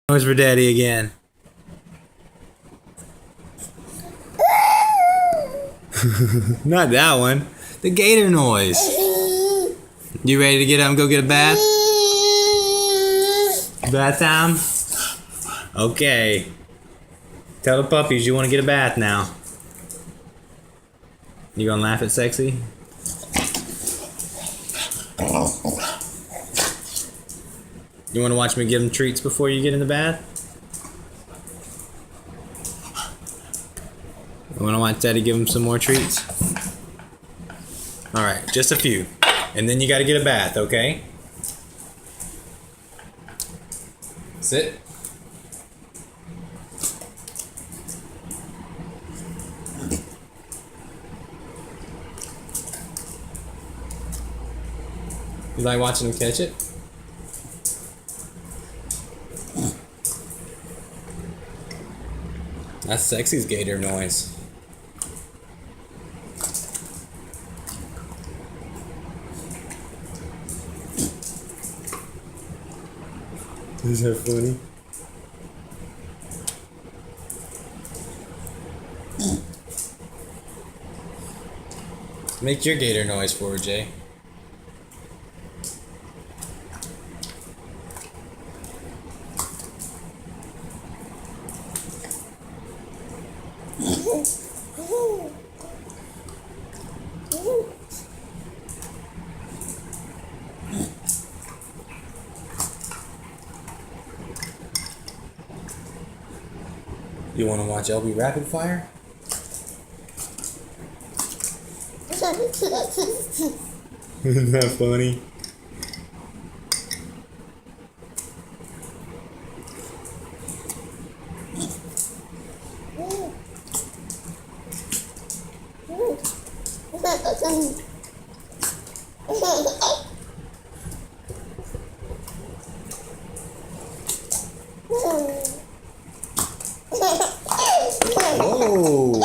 Noise for daddy again. Not that one. The gator noise. You ready to get up and go get a bath? Bath time? Okay. Tell the puppies you want to get a bath now. You gonna laugh at Sexy? You want to watch me give them treats before you get in the bath? You want to watch Daddy give them some more treats? Alright, just a few. And then you got to get a bath, okay? Sit. You like watching him catch it? That's Sexy's gator noise. Is that funny? Make your gator noise for her, Jay. You want to watch LB Rapid Fire? Isn't that funny? Whoa!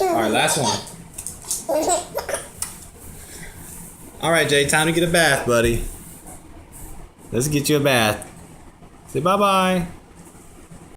Alright, last one. Alright, Jay, time to get a bath, buddy. Let's get you a bath. Say bye-bye.